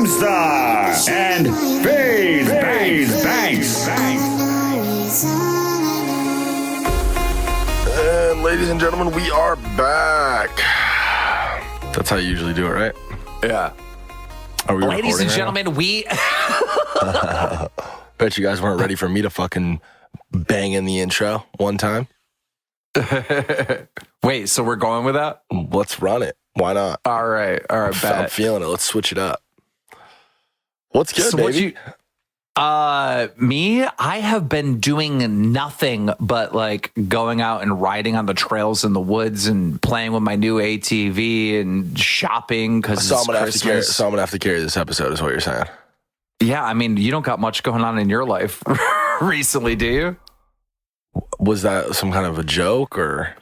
Star and FaZe Banks. And ladies and gentlemen, we are back. That's how you usually do it, right? Yeah. Are we Ladies and recording gentlemen, we... Bet you guys weren't ready for me to fucking bang in the intro one time. Wait, so we're going with that? Let's run it. Why not? All right, I'm bet. feeling it. Let's switch it up. What's good, So baby? Me, I have been doing nothing but like going out and riding on the trails in the woods and playing with my new ATV and shopping because So I'm it's Christmas. gonna have to carry this episode, is what you're saying. Yeah, I mean, you don't got much going on in your life recently, do you? Was that some kind of a joke or?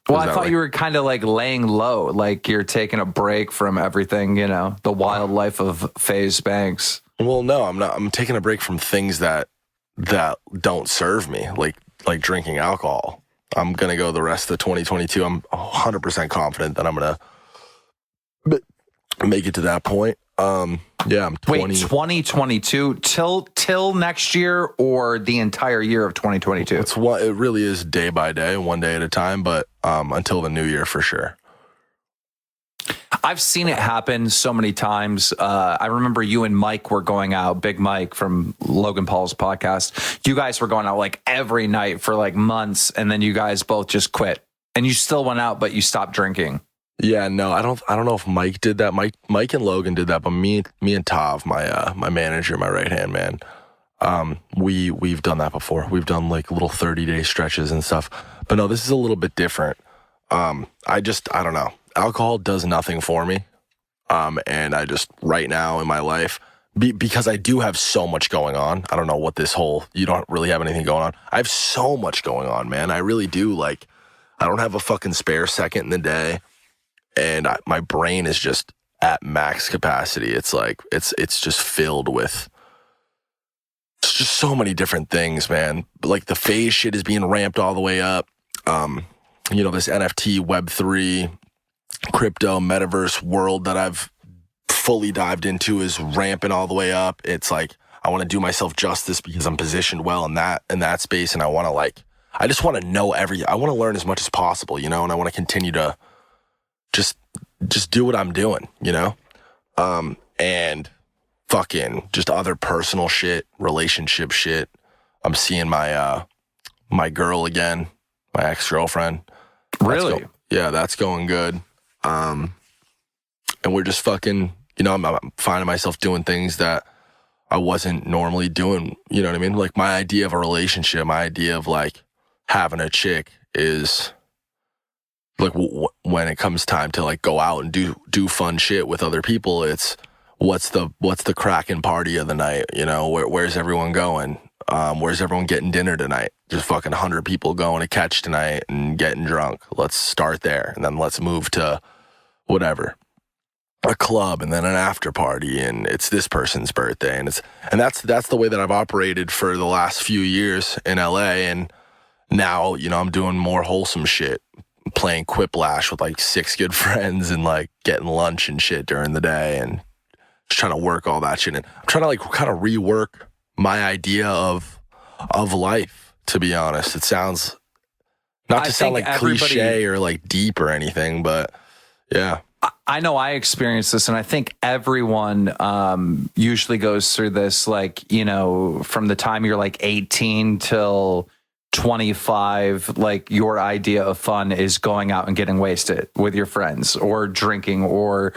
Well, I thought you were kind of like laying low, like you're taking a break from everything, you know, the wild life of FaZe Banks. Well, no, I'm not. I'm taking a break from things that don't serve me, like drinking alcohol. I'm gonna go the rest of 2022. I'm 100% confident that I'm gonna make it to that point. Yeah, I'm 20. Wait, 2022 till next year or the entire year of 2022? It really is day by day, one day at a time, but until the new year for sure. I've seen it happen so many times. I remember you and Mike were going out, Big Mike from Logan Paul's podcast. You guys were going out like every night for like months, and then you guys both just quit. And you still went out, but you stopped drinking. Yeah, no, I don't know if Mike did that. Mike and Logan did that, but me and Tav, my manager, my right hand man, we've done that before. We've done like little 30-day stretches and stuff. But no, this is a little bit different. I don't know. Alcohol does nothing for me. And I just right now in my life, because I do have so much going on. I don't know what you don't really have anything going on. I have so much going on, man. I really do. Like, I don't have a fucking spare second in the day. And my brain is just at max capacity. It's like, it's just filled with just so many different things, man. Like the FaZe shit is being ramped all the way up. This NFT, Web3, crypto, metaverse world that I've fully dived into is ramping all the way up. It's like, I want to do myself justice because I'm positioned well in that space. And I want to I just want to know I want to learn as much as possible, and I want to continue to just do what I'm doing, and fucking just other personal shit, relationship shit. I'm seeing my girl again, my ex-girlfriend. Really? That's going good. And we're just fucking, I'm finding myself doing things that I wasn't normally doing. You know what I mean? Like my idea of a relationship, my idea of like having a chick is like when it comes time to like go out and do fun shit with other people, it's what's the cracking party of the night, where's everyone going? Where's everyone getting dinner tonight? Just fucking 100 people going to catch tonight and getting drunk. Let's start there. And then let's move to whatever, a club and then an after party. And it's this person's birthday. And that's the way that I've operated for the last few years in LA. And now, I'm doing more wholesome shit. Playing Quiplash with like 6 good friends and like getting lunch and shit during the day and just trying to work all that shit. And I'm trying to like kind of rework my idea of life, to be honest. It sounds not to sound like cliche or like deep or anything, but yeah. I know I experienced this, and I think everyone usually goes through this, like, from the time you're like 18 till 25, like your idea of fun is going out and getting wasted with your friends or drinking or,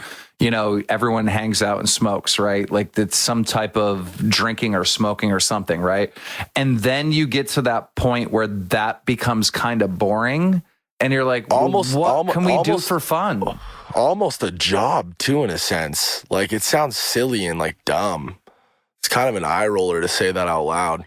everyone hangs out and smokes, right? Like it's some type of drinking or smoking or something, right? And then you get to that point where that becomes kind of boring and you're like, what can we do for fun? Almost a job too, in a sense. Like it sounds silly and like dumb. It's kind of an eye roller to say that out loud,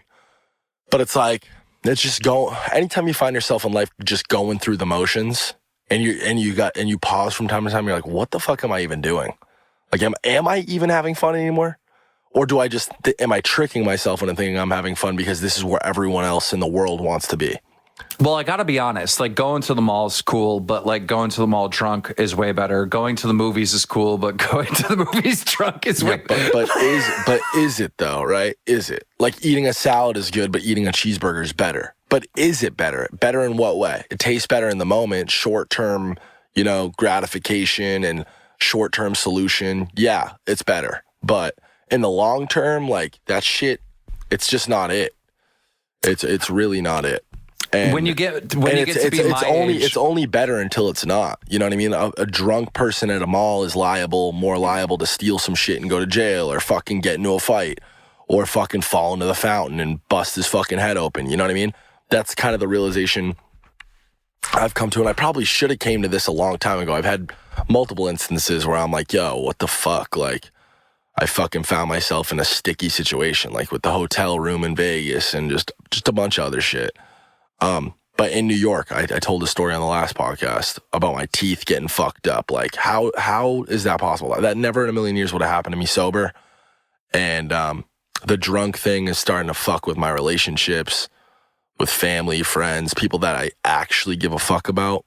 but it's like, it's just anytime you find yourself in life just going through the motions and you pause from time to time, you're like, what the fuck am I even doing? Like, am I even having fun anymore? Or do I am I tricking myself into thinking I'm having fun because this is where everyone else in the world wants to be? Well, I got to be honest, like going to the mall is cool, but like going to the mall drunk is way better. Going to the movies is cool, but going to the movies drunk is way better. But is it though, right? Is it? Like eating a salad is good, but eating a cheeseburger is better. But is it better? Better in what way? It tastes better in the moment, short-term, gratification and short-term solution. Yeah, it's better. But in the long term, like that shit, it's just not it. It's really not it. And when you get to be my age, it's only better until it's not. You know what I mean? A drunk person at a mall is more liable to steal some shit and go to jail, or fucking get into a fight, or fucking fall into the fountain and bust his fucking head open. You know what I mean? That's kind of the realization I've come to, and I probably should have came to this a long time ago. I've had multiple instances where I'm like, yo, what the fuck? Like, I fucking found myself in a sticky situation, like with the hotel room in Vegas and just a bunch of other shit. But in New York, I told a story on the last podcast about my teeth getting fucked up. Like, how is that possible? That never in a million years would have happened to me sober. And the drunk thing is starting to fuck with my relationships with family, friends, people that I actually give a fuck about.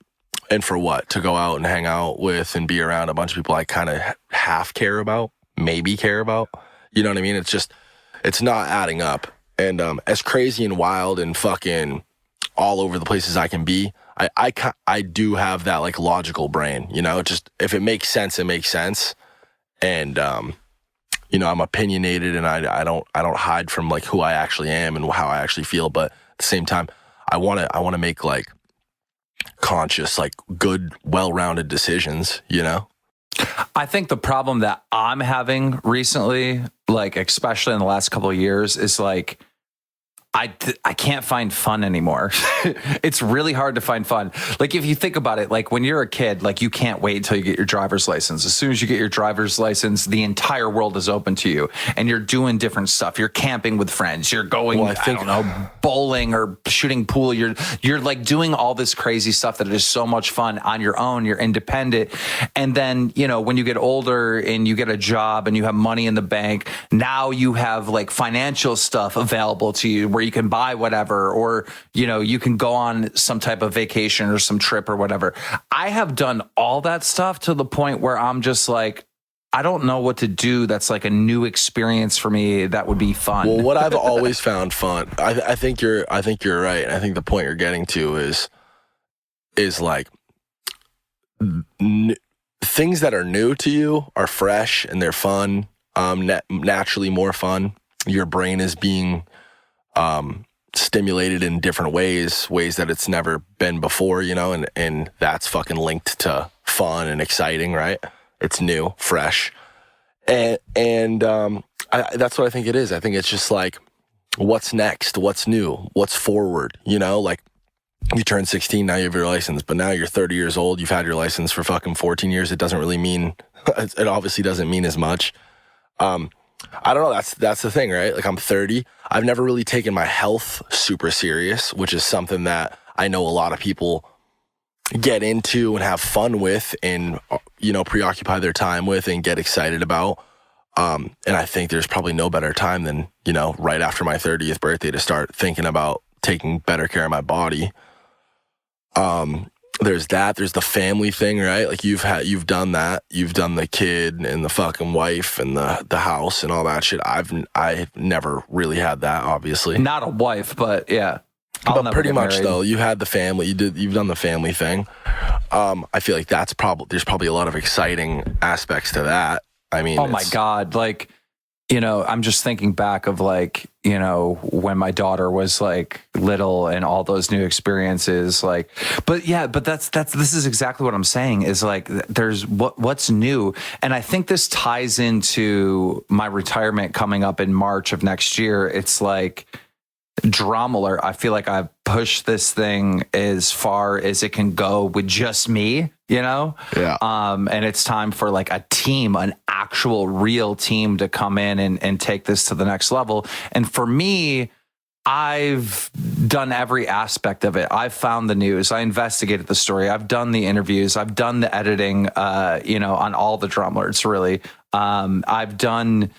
And for what? To go out and hang out with and be around a bunch of people I kind of half care about, maybe care about. You know what I mean? It's not adding up. And as crazy and wild and fucking all over the places I can be, I do have that like logical brain, just if it makes sense, it makes sense. And I'm opinionated, and I don't hide from like who I actually am and how I actually feel, but at the same time I want to make like conscious, like good, well-rounded decisions, I think the problem that I'm having recently, like especially in the last couple of years, is like I can't find fun anymore. It's really hard to find fun. Like if you think about it, like when you're a kid, like you can't wait until you get your driver's license. As soon as you get your driver's license, the entire world is open to you, and you're doing different stuff. You're camping with friends. You're going, I don't know, bowling or shooting pool. You're like doing all this crazy stuff that is so much fun on your own. You're independent. And then, when you get older and you get a job and you have money in the bank, now you have like financial stuff available to you where you can buy whatever, or, you can go on some type of vacation or some trip or whatever. I have done all that stuff to the point where I'm just like, I don't know what to do. That's like a new experience for me. That would be fun. Well, what I've always found fun, I think you're right. And I think the point you're getting to is like things that are new to you are fresh and they're fun, naturally more fun. Your brain is being stimulated in different ways that it's never been before, and that's fucking linked to fun and exciting, right? It's new, fresh. And that's what I think it is. I think it's just like, what's next? What's new? What's forward? Like you turn 16, now you have your license, but now you're 30 years old. You've had your license for fucking 14 years. It doesn't really mean, it obviously doesn't mean as much. I don't know. That's the thing, right? Like I'm 30. I've never really taken my health super serious, which is something that I know a lot of people get into and have fun with and, preoccupy their time with and get excited about. And I think there's probably no better time than, right after my 30th birthday to start thinking about taking better care of my body. There's the family thing, right? Like you've done that. You've done the kid and the fucking wife and the house and all that shit. I've never really had that, obviously. Not a wife, but yeah. But pretty much though, you had the family. You've done the family thing. I feel like there's probably a lot of exciting aspects to that. I mean, oh my God. Like, I'm just thinking back of like, when my daughter was like little and all those new experiences, like, but this is exactly what I'm saying is like, there's what's new. And I think this ties into my retirement coming up in March of next year. It's like Drama Alert. I feel like I've pushed this thing as far as it can go with just me, Yeah. And it's time for like a team, an actual real team to come in and take this to the next level. And for me, I've done every aspect of it. I've found the news. I investigated the story. I've done the interviews. I've done the editing, on all the Drama Alerts, really. I've done,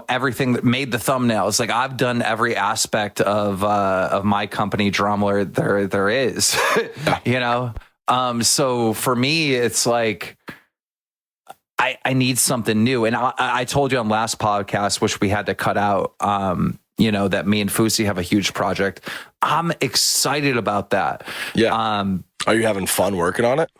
everything that made the thumbnails. Like I've done every aspect of my company, Drummler, there is, So for me, it's like, I need something new. And I told you on last podcast, which we had to cut out, that me and Fusi have a huge project. I'm excited about that. Yeah. Are you having fun working on it?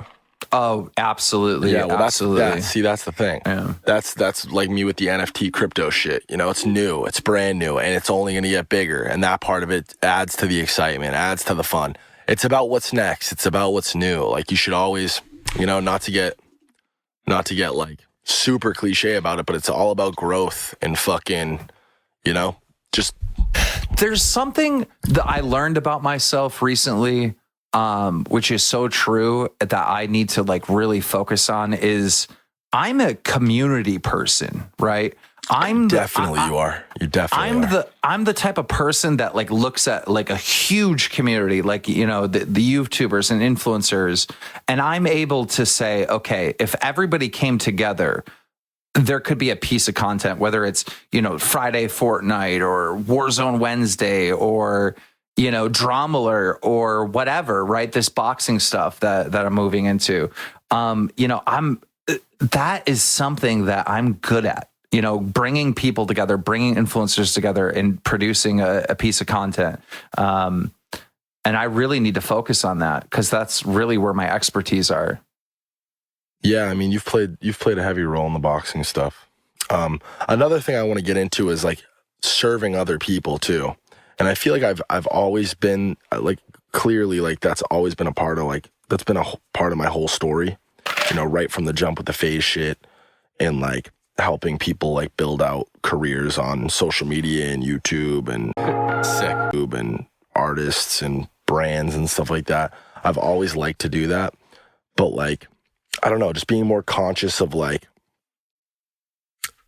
Oh, absolutely. Yeah, well, absolutely. That's the thing. Yeah. That's like me with the NFT crypto shit. It's new, it's brand new, and it's only going to get bigger. And that part of it adds to the excitement, adds to the fun. It's about what's next. It's about what's new. Like you should always, not to get like super cliche about it, but it's all about growth and fucking, just. There's something that I learned about myself recently, which is so true, that I need to like really focus on, is I'm a community person, right? You are. You definitely are. I'm the type of person that like looks at like a huge community, like, the YouTubers and influencers. And I'm able to say, okay, if everybody came together, there could be a piece of content, whether it's, Friday Fortnite or Warzone Wednesday or, Drommler or whatever, right? This boxing stuff that I'm moving into. That is something that I'm good at, bringing people together, bringing influencers together and producing a piece of content. And I really need to focus on that because that's really where my expertise are. Yeah, I mean, you've played a heavy role in the boxing stuff. Another thing I want to get into is like serving other people too. And I feel like I've always been like, clearly, like that's always been a part of that's been a part of my whole story, right from the jump with the phase shit and like helping people like build out careers on social media and YouTube and and artists and brands and stuff like that. I've always liked to do that. But like, I don't know, just being more conscious of like,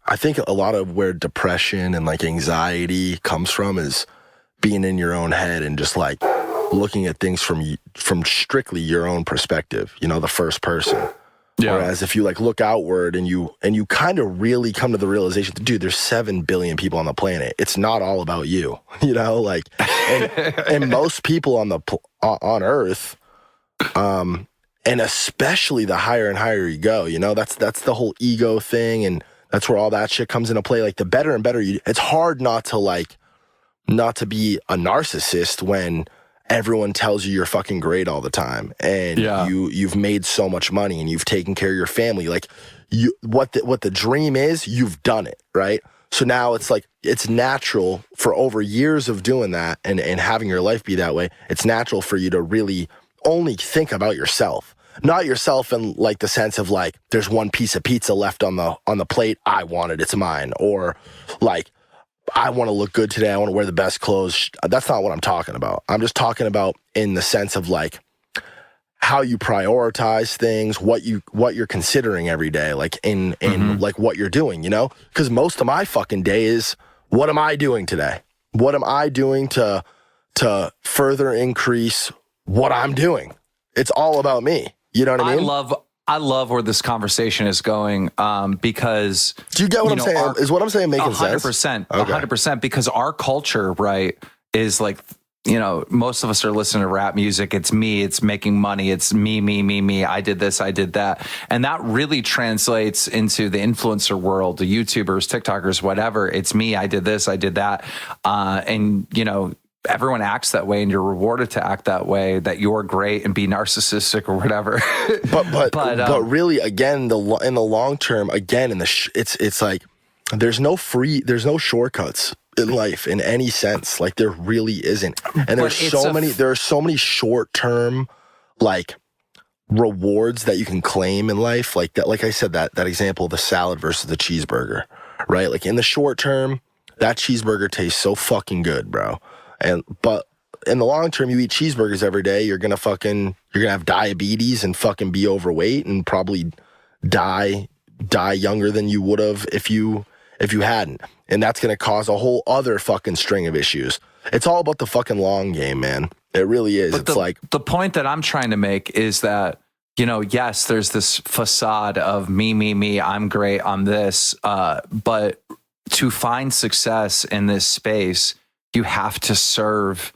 I think a lot of where depression and like anxiety comes from is being in your own head and just like looking at things from strictly your own perspective, the first person. Yeah. Whereas if you like look outward and you kind of really come to the realization that, dude, there's 7 billion people on the planet. It's not all about you, and most people on Earth, and especially the higher and higher you go, that's the whole ego thing. And that's where all that shit comes into play. Like the better and better it's hard not to be a narcissist when everyone tells you you're fucking great all the time and you've made so much money and you've taken care of your family. Like what the dream is, you've done it, right? So now it's like, it's natural for over years of doing that and having your life be that way. It's natural for you to really only think about yourself, not yourself in like the sense of like, there's one piece of pizza left on the plate. I want it. It's mine. Or like, I want to look good today. I want to wear the best clothes. That's not what I'm talking about. I'm just talking about in the sense of like how you prioritize things, what you're considering every day, like in like what you're doing, because most of my fucking day is, what am I doing today? What am I doing to further increase what I'm doing? It's all about me. You know what I mean? I love where this conversation is going, because do you get what I'm saying? Is what I'm saying making 100%, sense? 100%, because our culture, right, is like, most of us are listening to rap music. It's me, it's making money. It's me. I did this, I did that. And that really translates into the influencer world, the YouTubers, TikTokers, whatever. It's me, I did this, I did that. And everyone acts that way and you're rewarded to act that way, that you're great and be narcissistic or whatever. but really, again, in the long term, again, it's like, there's no shortcuts in life in any sense. Like there really isn't. And there are so many short-term like rewards that you can claim in life. Like that, like I said, that example of the salad versus the cheeseburger, right? Like in the short term, that cheeseburger tastes so fucking good, bro. But in the long term, you eat cheeseburgers every day, you're gonna have diabetes and fucking be overweight and probably die younger than you would have if you hadn't. And that's gonna cause a whole other fucking string of issues. It's all about the fucking long game, man. It really is. But the point that I'm trying to make is that, yes, there's this facade of me, I'm great, I'm this, but to find success in this space, you have to serve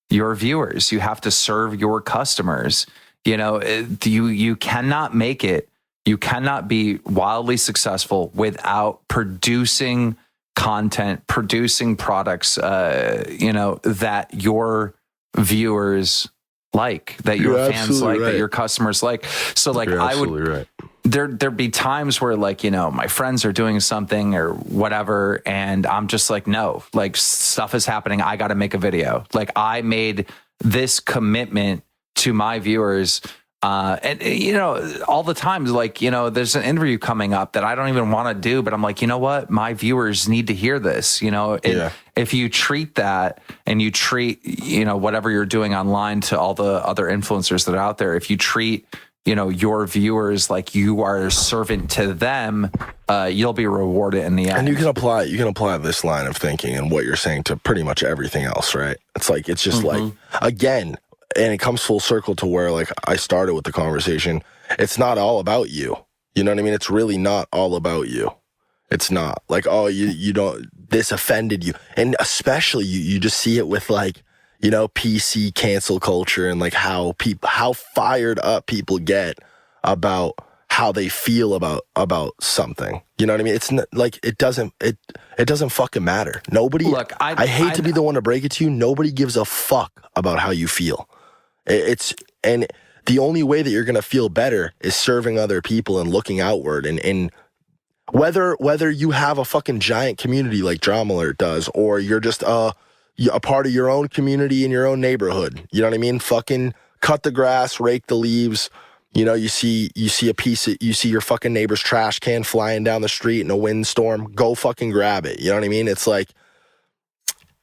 your viewers. You have to serve your customers. You know, you cannot make it. You cannot be wildly successful without producing content, producing products, that your viewers like, that your fans like, that your customers like. So like there'd be times where like, my friends are doing something or whatever, and I'm just like, no, like stuff is happening. I got to make a video. Like I made this commitment to my viewers. And all the time, like, there's an interview coming up that I don't even want to do, but I'm like, you know what? My viewers need to hear this, If you treat that and you treat, whatever you're doing online to all the other influencers that are out there, if you treat, your viewers like you are a servant to them, you'll be rewarded in the end. And you can apply this line of thinking and what you're saying to pretty much everything else, right? It's like, it's just like, again, and it comes full circle to where like I started with the conversation. It's not all about you. You know what I mean? It's really not all about you. It's not like, oh, you don't, this offended you. And especially you just see it with like, PC cancel culture and like how fired up people get about how they feel about something. You know what I mean? It's not, like it doesn't fucking matter. Nobody. Look, I hate to be the one to break it to you. Nobody gives a fuck about how you feel. And the only way that you're gonna feel better is serving other people and looking outward. And whether you have a fucking giant community like Drama Alert does, or you're just a part of your own community in your own neighborhood. You know what I mean? Fucking cut the grass, rake the leaves. You see your fucking neighbor's trash can flying down the street in a windstorm. Go fucking grab it. You know what I mean? It's like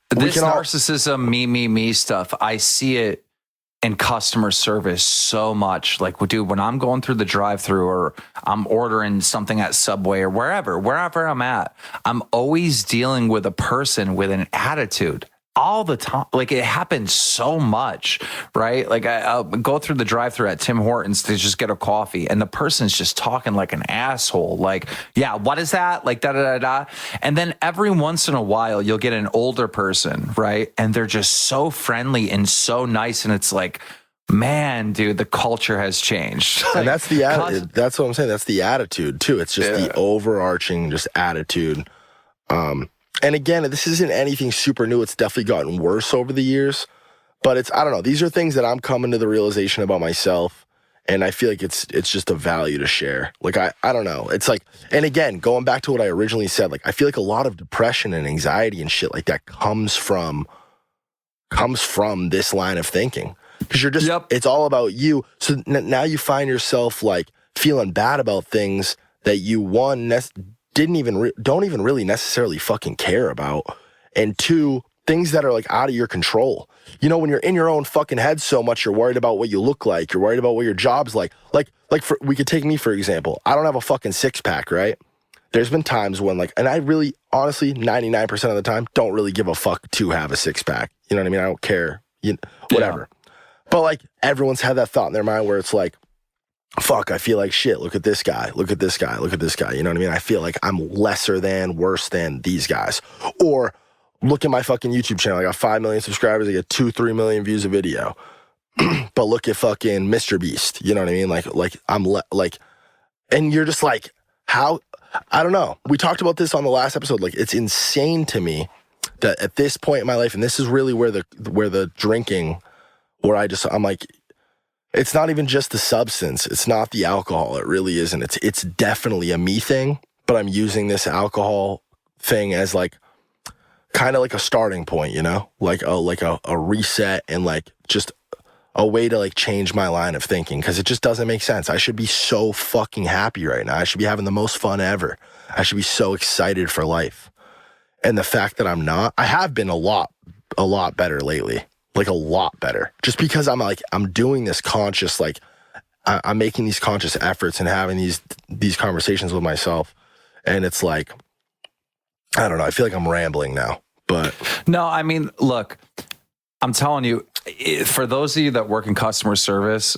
this narcissism, me stuff. I see it in customer service so much. Like, dude, when I'm going through the drive-thru or I'm ordering something at Subway or wherever I'm at, I'm always dealing with a person with an attitude. All the time. Like it happens so much, right? Like I'll go through the drive-thru at Tim Hortons to just get a coffee, and the person's just talking like an asshole. Like, yeah, what is that? Like da. And then every once in a while you'll get an older person, right? And they're just so friendly and so nice, and it's like, man, dude, the culture has changed. And that's the attitude. That's what I'm saying. That's the attitude too. It's just the overarching just attitude. And again, this isn't anything super new. It's definitely gotten worse over the years. But I don't know. These are things that I'm coming to the realization about myself. And I feel like it's just a value to share. Like, I don't know. It's like, and again, going back to what I originally said, like, I feel like a lot of depression and anxiety and shit like that comes from this line of thinking. Because you're just, It's all about you. So now you find yourself like feeling bad about things that you don't even really necessarily fucking care about, and two, things that are like out of your control. When you're in your own fucking head so much, you're worried about what you look like, you're worried about what your job's like we could take me for example. I don't have a fucking six-pack, right? There's been times when and I really honestly 99% of the time don't really give a fuck to have a six-pack. You know what I mean? I don't care, whatever. But everyone's had that thought in their mind where it's like, fuck, I feel like shit. Look at this guy. Look at this guy. Look at this guy. You know what I mean? I feel like I'm worse than these guys. Or look at my fucking YouTube channel. I got 5 million subscribers. I get 2-3 million views a video. But look at fucking Mr. Beast. You know what I mean? And you're just like, how? I don't know. We talked about this on the last episode. Like, it's insane to me that at this point in my life, and this is really where the drinking, where I'm like, it's not even just the substance. It's not the alcohol. It really isn't. It's definitely a me thing, but I'm using this alcohol thing as kind of like a starting point, like a reset and just a way to change my line of thinking, because it just doesn't make sense. I should be so fucking happy right now. I should be having the most fun ever. I should be so excited for life. And the fact that I'm not, I have been a lot better lately. A lot better, just because I'm doing this conscious, I'm making these conscious efforts and having these conversations with myself. And it's I don't know. I feel like I'm rambling now, but no, I mean, look, I'm telling you, for those of you that work in customer service,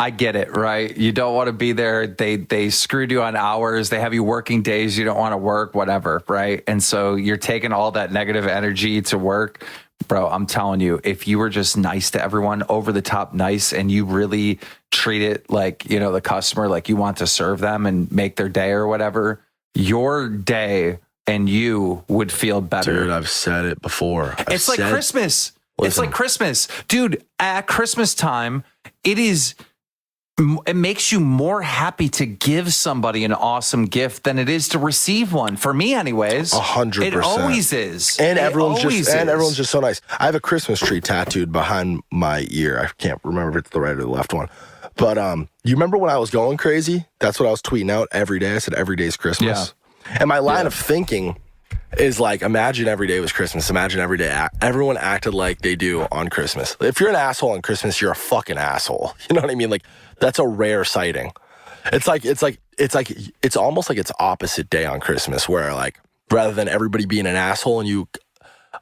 I get it, right? You don't want to be there. They screwed you on hours. They have you working days you don't want to work, whatever, right? And so you're taking all that negative energy to work. Bro, I'm telling you, if you were just nice to everyone, over the top nice, and you really treat it like, you know, the customer, like you want to serve them and make their day or whatever, your day and you would feel better. Dude, I've said it before. It's like Christmas. It's like Christmas. Dude, at Christmas time, it makes you more happy to give somebody an awesome gift than it is to receive one. For me, anyways. 100%. It always is. And everyone's just so nice. I have a Christmas tree tattooed behind my ear. I can't remember if it's the right or the left one. But you remember when I was going crazy? That's what I was tweeting out every day. I said every day's Christmas. Yeah. And my line of thinking is like, imagine every day was Christmas. Imagine every day everyone acted like they do on Christmas. If you're an asshole on Christmas, you're a fucking asshole. You know what I mean? Like, that's a rare sighting. It's almost like it's opposite day on Christmas, where like, rather than everybody being an asshole and you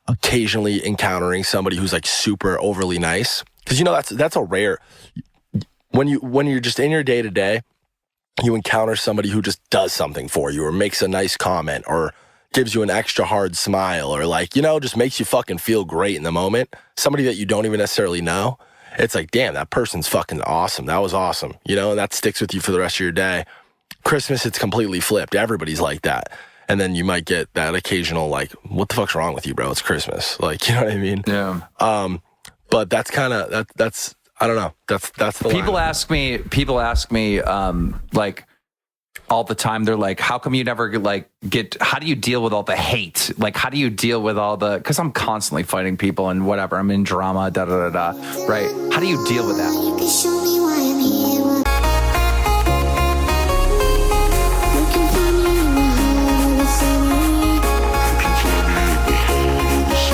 occasionally encountering somebody who's like super overly nice, because you know that's a rare. When you're just in your day to day, you encounter somebody who just does something for you, or makes a nice comment, or gives you an extra hard smile, or like, you know, just makes you fucking feel great in the moment. Somebody that you don't even necessarily know. It's like, damn, that person's fucking awesome. That was awesome. You know, and that sticks with you for the rest of your day. Christmas, it's completely flipped. Everybody's like that. And then you might get that occasional, like, what the fuck's wrong with you, bro? It's Christmas. Like, you know what I mean? Yeah. But that's kind of, that's, I don't know. That's the people line. People ask me, like, all the time. They're like, how come you never how do you deal with all the hate? Like, how do you deal with all the, because I'm constantly fighting people and whatever. I'm in drama, right? How do you deal with that? You can show me why I'm here. You can find me in the heart of the city. You can find me in the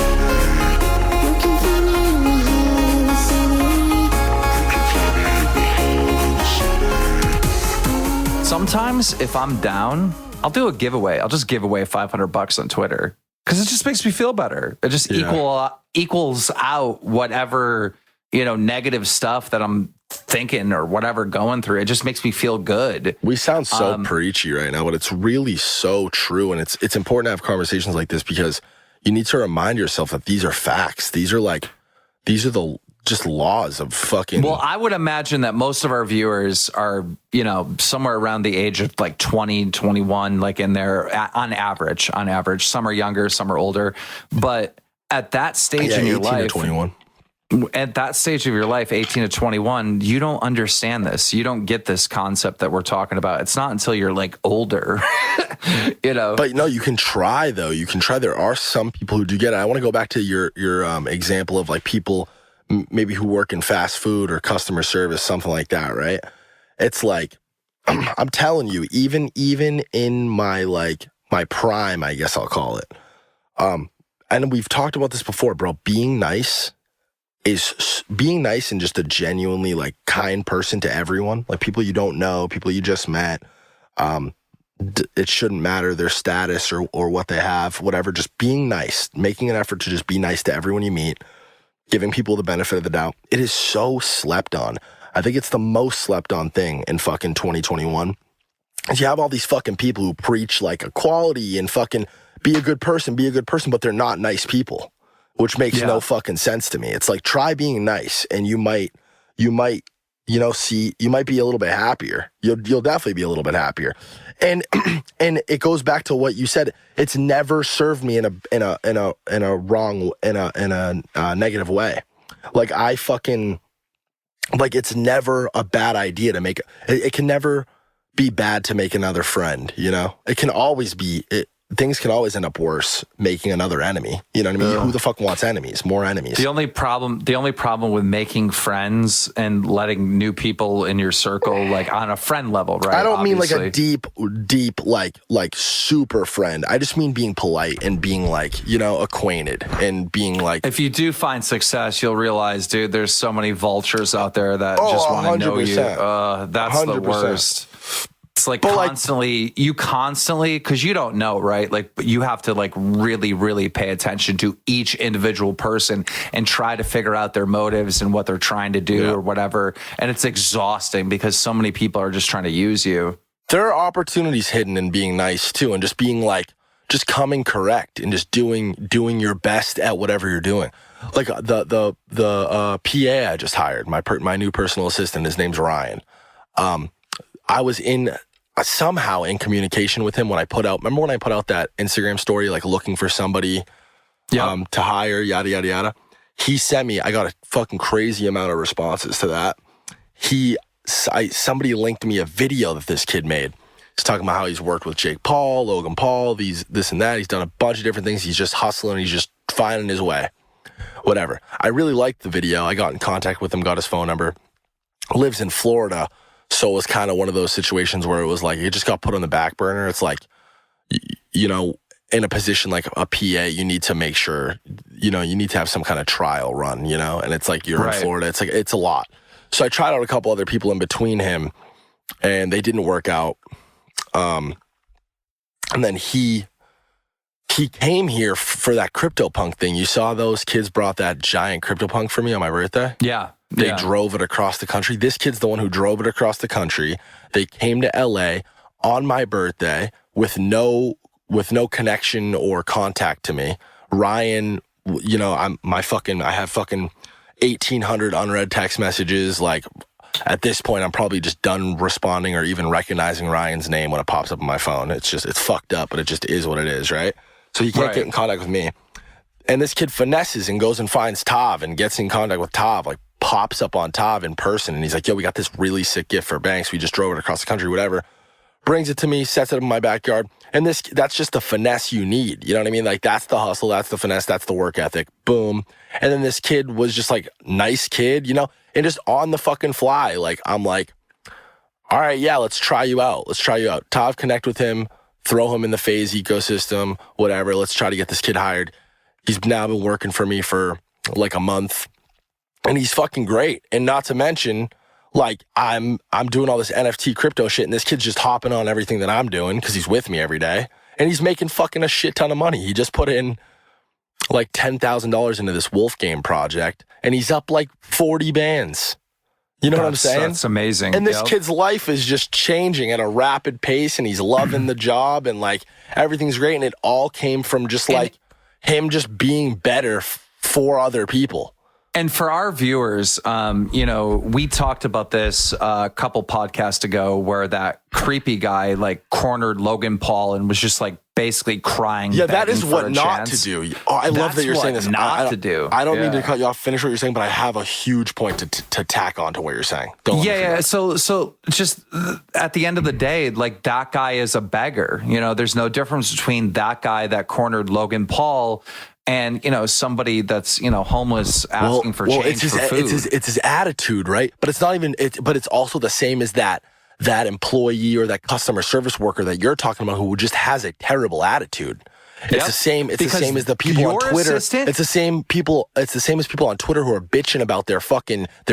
heart of the city. Sometimes if I'm down, I'll do a giveaway. I'll just give away $500 on Twitter because it just makes me feel better. It just equals out whatever, you know, negative stuff that I'm thinking or whatever going through. It just makes me feel good. We sound so preachy right now, but it's really so true. And it's important to have conversations like this because you need to remind yourself that these are facts. These are the just laws of fucking. Well, I would imagine that most of our viewers are, you know, somewhere around the age of like 20, 21, like in there on average. Some are younger, some are older. But at that stage in your life, 21. At that stage of your life, 18 to 21, you don't understand this. You don't get this concept that we're talking about. It's not until you're like older, you know. But no, you can try though. You can try. There are some people who do get it. I want to go back to your example of like people maybe who work in fast food or customer service, something like that, right? It's like, I'm telling you, even in my prime, I guess I'll call it. And we've talked about this before, bro. Being nice and just a genuinely like kind person to everyone, like people you don't know, people you just met. It shouldn't matter their status or what they have, whatever. Just being nice, making an effort to just be nice to everyone you meet, giving people the benefit of the doubt. It is so slept on. I think it's the most slept on thing in fucking 2021. You have all these fucking people who preach like equality and fucking be a good person, but they're not nice people, which makes no fucking sense to me. It's like, try being nice and you might, you might be a little bit happier. You'll definitely be a little bit happier. And it goes back to what you said. It's never served me in a negative way. Like it's never a bad idea to make it can never be bad to make another friend, you know? It can always be things can always end up worse making another enemy. You know what I mean? Who the fuck wants enemies? More enemies. The only problem with making friends and letting new people in your circle, like on a friend level, right? I don't mean like a deep, like super friend. I just mean being polite and being like, you know, acquainted and being like. If you do find success, you'll realize, dude, there's so many vultures out there that just want to know you. That's 100%. The worst. It's like But, like- constantly, because you don't know, right? Like, you have to like really, really pay attention to each individual person and try to figure out their motives and what they're trying to do or whatever. And it's exhausting because so many people are just trying to use you. There are opportunities hidden in being nice too, and just being like, just coming correct and just doing your best at whatever you're doing. Like the PA I just hired, my new personal assistant. His name's Ryan. I was somehow in communication with him when I put out. Remember when I put out that Instagram story, like looking for somebody to hire, yada yada yada. He sent me. I got a fucking crazy amount of responses to that. Somebody linked me a video that this kid made. He's talking about how he's worked with Jake Paul, Logan Paul, this and that. He's done a bunch of different things. He's just hustling. He's just finding his way. Whatever. I really liked the video. I got in contact with him, got his phone number. Lives in Florida. So it was kind of one of those situations where it was like, it just got put on the back burner. It's like, you know, in a position like a PA, you need to make sure, you know, you need to have some kind of trial run, you know, and it's like, you're in Florida. It's like, it's a lot. So I tried out a couple other people in between him and they didn't work out. And then he came here for that CryptoPunk thing. You saw those kids brought that giant CryptoPunk for me on my birthday? Yeah. They drove it across the country. This kid's the one who drove it across the country. They came to LA on my birthday with no connection or contact to me. Ryan, you know, I have fucking 1,800 unread text messages. Like, at this point, I'm probably just done responding or even recognizing Ryan's name when it pops up on my phone. It's fucked up, but it just is what it is, right? So you can't get in contact with me. And this kid finesses and goes and finds Tav and gets in contact with Tav, like pops up on Tav in person. And he's like, yo, we got this really sick gift for Banks. We just drove it across the country, whatever. Brings it to me, sets it up in my backyard. And that's just the finesse you need. You know what I mean? Like, that's the hustle, that's the finesse, that's the work ethic. Boom. And then this kid was just like, nice kid, you know? And just on the fucking fly, like, I'm like, all right, yeah, let's try you out. Tav, connect with him, throw him in the FaZe ecosystem, whatever. Let's try to get this kid hired. He's now been working for me for like a month. And he's fucking great. And not to mention, like, I'm doing all this NFT crypto shit, and this kid's just hopping on everything that I'm doing because he's with me every day. And he's making fucking a shit ton of money. He just put in like $10,000 into this Wolf Game project, and he's up like 40 bands. You know what I'm saying? That's amazing. And this kid's life is just changing at a rapid pace, and he's loving the job, and like everything's great. And it all came from just like him just being better for other people. And for our viewers, you know, we talked about this a couple podcasts ago where that creepy guy like cornered Logan Paul and was just like basically crying. Yeah, that is what not chance. to do. Oh, I love that you're saying this. Not to do. I don't mean to cut you off. Finish what you're saying, but I have a huge point to tack on to what you're saying. Yeah. So just at the end of the day, like, that guy is a beggar. You know, there's no difference between that guy that cornered Logan Paul and, you know, somebody that's, you know, homeless asking for change for food. It's his attitude, right? But it's not even. But it's also the same as that employee or that customer service worker that you're talking about who just has a terrible attitude. It's the same. It's the same as the people on Twitter. It's the same people. It's the same as people on Twitter who are bitching about their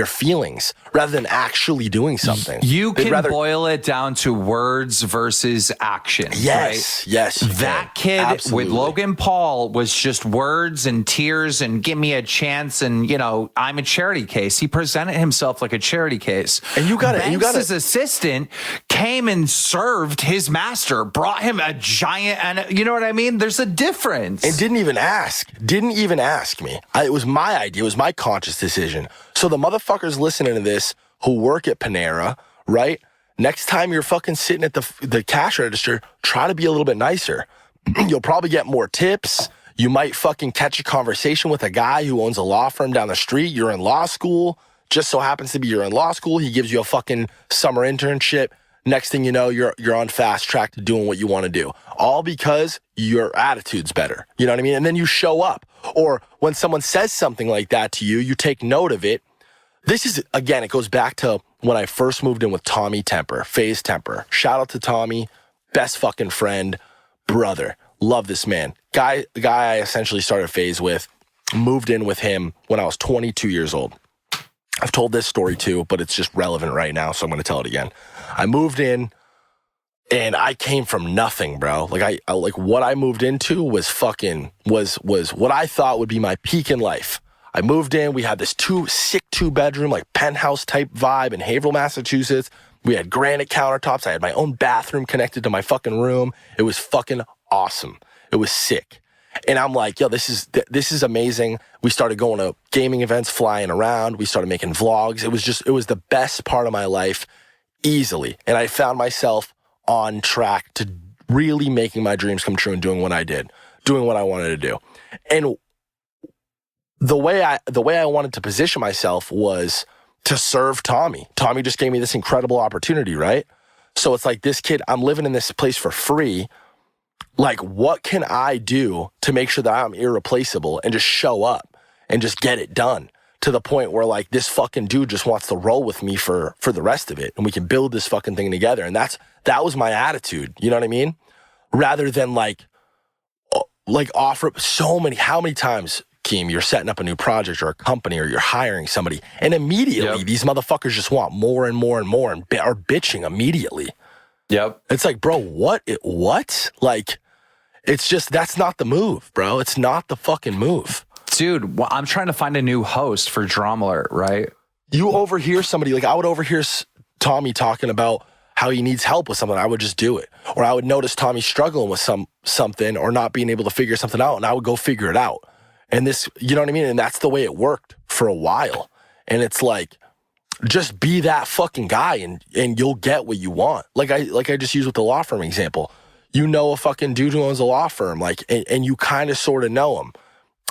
feelings rather than actually doing something. You can boil it down to words versus action. Yes, right? yes. That kid Absolutely. with Logan Paul was just words and tears and give me a chance. And, you know, I'm a charity case. He presented himself like a charity case. And you got it. His assistant came and served his master, brought him a giant, and you know what I mean? There's a difference. And didn't even ask me. It was my idea. It was my conscious decision. So the motherfuckers listening to this who work at Panera, right? Next time you're fucking sitting at the cash register, try to be a little bit nicer. You'll probably get more tips. You might fucking catch a conversation with a guy who owns a law firm down the street. You're in law school. Just so happens to be you're in law school. He gives you a fucking summer internship. Next thing you know, you're on fast track to doing what you want to do. All because your attitude's better. You know what I mean? And then you show up. Or when someone says something like that to you, you take note of it. This is, again, it goes back to when I first moved in with Tommy Temper, FaZe Temper. Shout out to Tommy, best fucking friend, brother. Love this man. Guy I essentially started FaZe with, moved in with him when I was 22 years old. I've told this story too, but it's just relevant right now, so I'm going to tell it again. I moved in, And I came from nothing, bro. Like I like what I moved into was was what I thought would be my peak in life. I moved in, we had this sick 2-bedroom, like penthouse type vibe in Haverhill, Massachusetts. We had granite countertops. I had my own bathroom connected to my fucking room. It was fucking awesome. It was sick. And I'm like, yo, this is amazing. We started going to gaming events, flying around. We started making vlogs. It was the best part of my life easily. And I found myself on track to really making my dreams come true and doing what I did, doing what I wanted to do. And the way I wanted to position myself was to serve Tommy. Tommy just gave me this incredible opportunity, right? So it's like, this kid, I'm living in this place for free. Like, what can I do to make sure that I'm irreplaceable and just show up and just get it done to the point where, like, this fucking dude just wants to roll with me for the rest of it, and we can build this fucking thing together. And that was my attitude. You know what I mean? Rather than like offer how many times, Keem, you're setting up a new project or a company or you're hiring somebody, and immediately these motherfuckers just want more and more and more and are bitching immediately. Yep. It's like, bro, what? Like, it's just, that's not the move, bro. It's not the fucking move. Dude, well, I'm trying to find a new host for Drama Alert, right? You overhear somebody, like I would overhear Tommy talking about how he needs help with something. I would just do it. Or I would notice Tommy struggling with something or not being able to figure something out, and I would go figure it out. And this, you know what I mean? And that's the way it worked for a while. And it's like, just be that fucking guy and you'll get what you want. Like I just used with the law firm example. You know a fucking dude who owns a law firm, like, and you kind of sort of know him.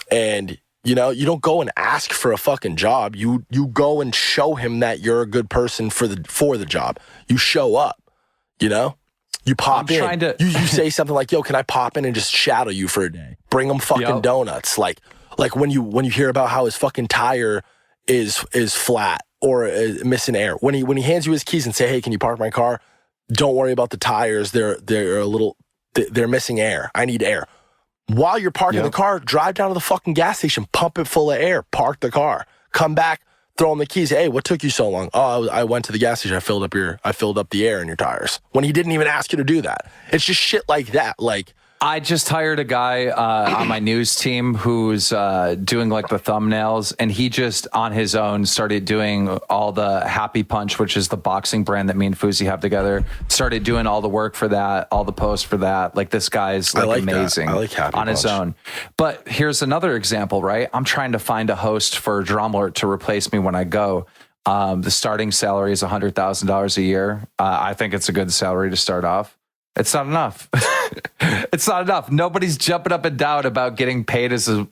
And, you know, you don't go and ask for a fucking job. You go and show him that you're a good person for the job. You show up, you know? You pop in. You say something like, yo, can I pop in and just shadow you for a day? Bring him fucking donuts. Like when you hear about how his fucking tire is flat or missing air. When he hands you his keys and say, hey, can you park my car? Don't worry about the tires. They're missing air. I need air. While you're parking the car, drive down to the fucking gas station, pump it full of air, park the car, come back, throw him the keys. Hey, what took you so long? Oh, I went to the gas station. I filled up the air in your tires. When he didn't even ask you to do that. It's just shit like that. Like, I just hired a guy on my news team who's doing like the thumbnails, and he just on his own started doing all the Happy Punch, which is the boxing brand that me and Fuzi have together. Started doing all the work for that, all the posts for that. Like, this guy's like amazing. I like Happy on Punch. his own. But here's another example, right? I'm trying to find a host for Drama Alert to replace me when I go. The starting salary is $100,000 a year. I think it's a good salary to start off. It's not enough. It's not enough. Nobody's jumping up and down about getting paid as much